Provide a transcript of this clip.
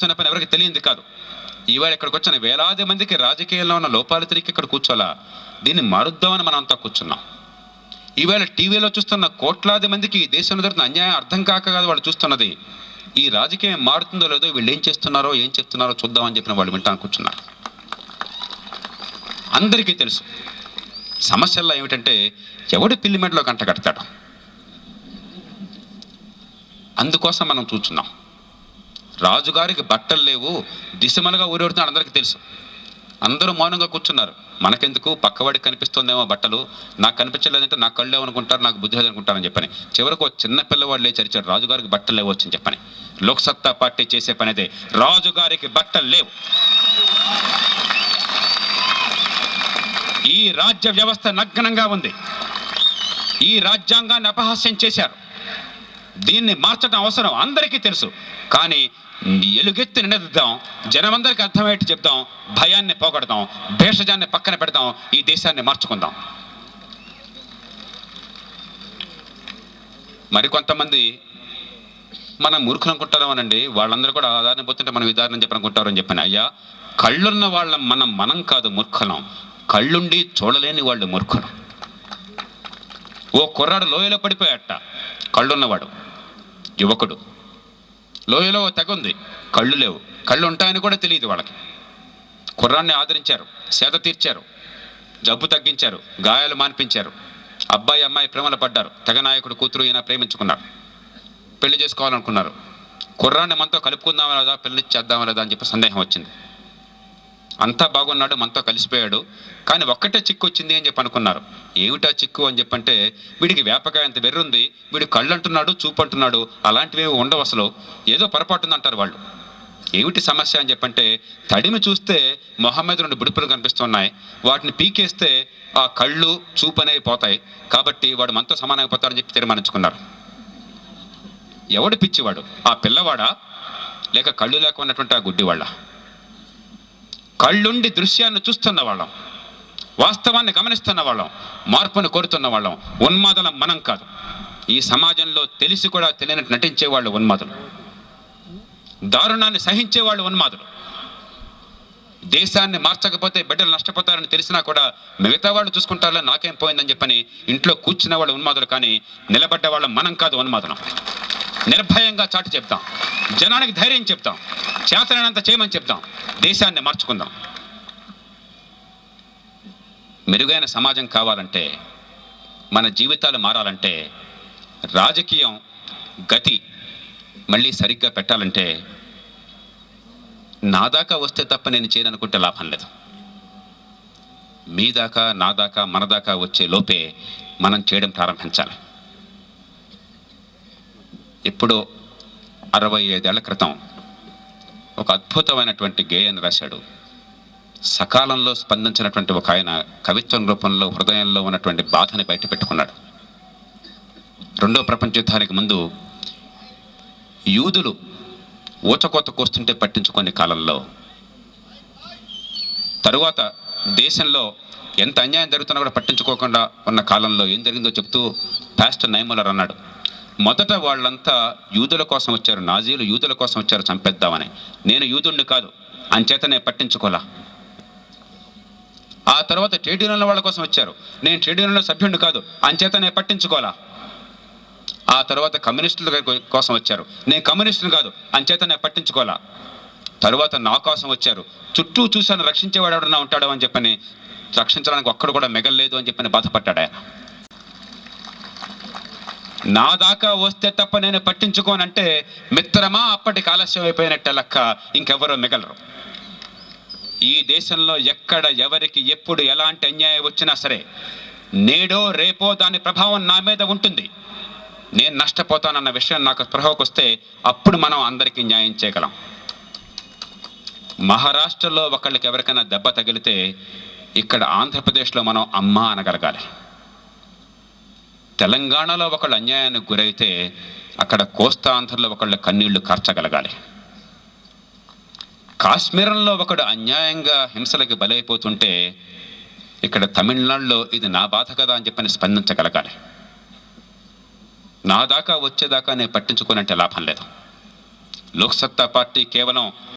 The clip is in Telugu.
పని ఎవరికి తెలియంది కాదు. ఈవేళ ఇక్కడికి వచ్చిన వేలాది మందికి రాజకీయాల్లో ఉన్న లోపాలు తిరిగి ఇక్కడ కూర్చోలా, దీన్ని మారుద్దామని మనం అంతా కూర్చున్నాం. ఈవేళ టీవీలో చూస్తున్న కోట్లాది మందికి ఈ దేశంలో జరుగుతున్న అన్యాయం అర్థం కాక కాదు వాళ్ళు చూస్తున్నది. ఈ రాజకీయం మారుతుందో లేదో, వీళ్ళు ఏం చేస్తున్నారో ఏం చెప్తున్నారో చూద్దామని చెప్పిన వాళ్ళు వింటాను కూర్చున్నారు. అందరికీ తెలుసు సమస్యల్లో ఏమిటంటే ఎవడు పిల్లి మెడలో గంట కడతాడు. అందుకోసం మనం చూస్తున్నాం. రాజుగారికి బట్టలు లేవు, దిశమలుగా ఊరెడుతున్నాడు అందరికీ తెలుసు. అందరూ మౌనంగా కూర్చున్నారు. మనకెందుకు, పక్కవాడికి కనిపిస్తుందేమో బట్టలు, నాకు కనిపించలేదంటే నాకు కళ్ళు లేవనుకుంటారు, నాకు బుద్ధి లేదనుకుంటారని చెప్పని చివరికి చిన్న పిల్లవాడు లేచి అరిచాడు, రాజుగారికి బట్టలు లేవు వచ్చని చెప్పని. లోక్సత్తా పార్టీ చేసే పని అదే, రాజుగారికి బట్టలు లేవు. ఈ రాజ్య వ్యవస్థ నగ్నంగా ఉంది. ఈ రాజ్యాంగాన్ని అపహాస్యం చేశారు. దీన్ని మార్చడం అవసరం అందరికీ తెలుసు. కానీ ఎలుగెత్తి నినదిద్దాం, జనమందరికి అర్థమయ్యేట్టు చెప్దాం, భయాన్ని పోగొడదాం, భేషజాన్ని పక్కన పెడదాం, ఈ దేశాన్ని మార్చుకుందాం. మరికొంతమంది మనం మూర్ఖులు అనుకుంటారు అనండి, వాళ్ళందరూ కూడా ఆధారణ పోతుంటే మనం విధానం చెప్పనుకుంటారు అని చెప్పాను. అయ్యా, కళ్ళున్న వాళ్ళ మనం కాదు మూర్ఖులం, కళ్ళుండి చూడలేని వాళ్ళు మూర్ఖులు. ఓ కుర్రాడు లోయలో పడిపోయాట, కళ్ళున్నవాడు యువకుడు. లోయలో తెగ ఉంది, కళ్ళు లేవు. కళ్ళు ఉంటాయని కూడా తెలియదు వాళ్ళకి. కుర్రాన్ని ఆదరించారు, సేద తీర్చారు, జబ్బు తగ్గించారు, గాయాలు మాన్పించారు. అబ్బాయి అమ్మాయి ప్రేమలో పడ్డారు. తెగ నాయకుడు కూతురు ఈయన ప్రేమించుకున్నారు, పెళ్లి చేసుకోవాలనుకున్నారు. కుర్రాన్ని మనతో కలుపుకుందామా లేదా, పెళ్లి చేద్దామా లేదా అని చెప్పి సందేహం వచ్చింది. అంతా బాగున్నాడు, మనతో కలిసిపోయాడు. కానీ ఒక్కటే చిక్కు వచ్చింది అని చెప్పి అనుకున్నారు. ఏమిటా చిక్కు అని చెప్పంటే, వీడికి వేపకాయ అంత వెర్రుంది, వీడు కళ్ళు అంటున్నాడు, చూపు అంటున్నాడు, అలాంటివి ఉండవు అసలు, ఏదో పొరపాటు ఉంది అంటారు వాళ్ళు. ఏమిటి సమస్య అని చెప్పంటే, తడిమి చూస్తే మొహమ్మద్ 2 బుడిపులు కనిపిస్తున్నాయి, వాటిని పీకేస్తే ఆ కళ్ళు చూపు అనేవి పోతాయి, కాబట్టి వాడు మనతో సమానమైపోతాడని చెప్పి తీర్మానించుకున్నారు. ఎవడు పిచ్చివాడు, ఆ పిల్లవాడా లేక కళ్ళు లేకున్నటువంటి ఆ గుడ్డివాళ్ళ? కళ్ళుండి దృశ్యాన్ని చూస్తున్న వాళ్ళం, వాస్తవాన్ని గమనిస్తున్న వాళ్ళం, మార్పును కోరుతున్న వాళ్ళం. ఉన్మాదులం మనం కాదు. ఈ సమాజంలో తెలిసి కూడా తెలియనట్టు నటించేవాళ్ళు ఉన్మాదులు, దారుణాన్ని సహించేవాళ్ళు ఉన్మాదులు. దేశాన్ని మార్చకపోతే బిడ్డలు నష్టపోతారని తెలిసినా కూడా మిగతా వాళ్ళు చూసుకుంటారో నాకేం పోయిందని చెప్పని ఇంట్లో కూర్చున్న వాళ్ళు ఉన్మాదులు. కానీ నిలబడ్డ వాళ్ళం మనం కాదు ఉన్మాదులం. నిర్భయంగా చాటి చెప్తాం, జనానికి ధైర్యం చెప్తాం, చేతనైనంత చేయమని చెప్తాం, దేశాన్ని మార్చుకుందాం. మెరుగైన సమాజం కావాలంటే, మన జీవితాలు మారాలంటే, రాజకీయం గతి మళ్ళీ సరిగ్గా పెట్టాలంటే, నా దాకా వస్తే తప్ప నేను చేయననుకుంటే లాభం లేదు. మీ దాకా, నా దాకా, మన దాకా వచ్చే లోపే మనం చేయడం ప్రారంభించాలి. ఇప్పుడు 65 ఏళ్ల క్రితం ఒక అద్భుతమైనటువంటి గేయాన్ని రాశాడు. సకాలంలో స్పందించినటువంటి ఒక ఆయన కవిత్వం రూపంలో హృదయంలో ఉన్నటువంటి బాధని బయట పెట్టుకున్నాడు. 2వ ప్రపంచ యుద్ధానికి ముందు యూదులు ఊచకోత కోస్తుంటే పట్టించుకునే కాలంలో, తరువాత దేశంలో ఎంత అన్యాయం జరుగుతున్నా కూడా పట్టించుకోకుండా ఉన్న కాలంలో ఏం జరిగిందో చెప్తూ పాస్టర్ నైములర్ అన్నాడు, మొదట వాళ్ళంతా యూదుల కోసం వచ్చారు, నాజీలు యూదుల కోసం వచ్చారు చంపేద్దామని. నేను యూదుణ్ణి కాదు, అంచేతనే పట్టించుకోలా. ఆ తర్వాత ట్రేడ్ యూనియన్ల వాళ్ళ కోసం వచ్చారు, నేను ట్రేడ్ యూనియన్లో సభ్యుడిని కాదు, అంచేతనే పట్టించుకోలా. ఆ తర్వాత కమ్యూనిస్టుల కోసం వచ్చారు, నేను కమ్యూనిస్టుని కాదు, అంచేతనే పట్టించుకోలా. తరువాత నా కోసం వచ్చారు, చుట్టూ చూశాను, రక్షించేవాడు ఎవడన్నా ఉంటాడు అని చెప్పని, రక్షించడానికి ఒక్కడు కూడా మిగలలేదు అని చెప్పని బాధపడ్డాడు ఆయన. నా దాకా వస్తే తప్ప నేను పట్టించుకోనంటే మిత్రమా అప్పటికి ఆలస్యం అయిపోయినట్టే లెక్క, ఇంకెవరో మిగలరు. ఈ దేశంలో ఎక్కడ ఎవరికి ఎప్పుడు ఎలాంటి అన్యాయం వచ్చినా సరే, నేడో రేపో దాని ప్రభావం నా మీద ఉంటుంది. నేను నష్టపోతానన్న విషయం నాకు స్పృహకు వస్తే అప్పుడు మనం అందరికీ న్యాయం చేయగలం. మహారాష్ట్రలో ఒకళ్ళకి ఎవరికైనా దెబ్బ తగిలితే ఇక్కడ ఆంధ్రప్రదేశ్లో మనం అమ్మ అనగలగాలి. తెలంగాణలో ఒకళ్ళు అన్యాయానికి గురైతే అక్కడ కోస్తాంధ్రలో ఒకళ్ళు కన్నీళ్లు కార్చగలగాలి. కాశ్మీరంలో ఒకడు అన్యాయంగా హింసలకు బలైపోతుంటే ఇక్కడ తమిళనాడులో ఇది నా బాధ కదా అని చెప్పని స్పందించగలగాలి. నా దాకా వచ్చేదాకా నేను పట్టించుకోనంటే లాభం లేదు. లోక్సత్తా పార్టీ కేవలం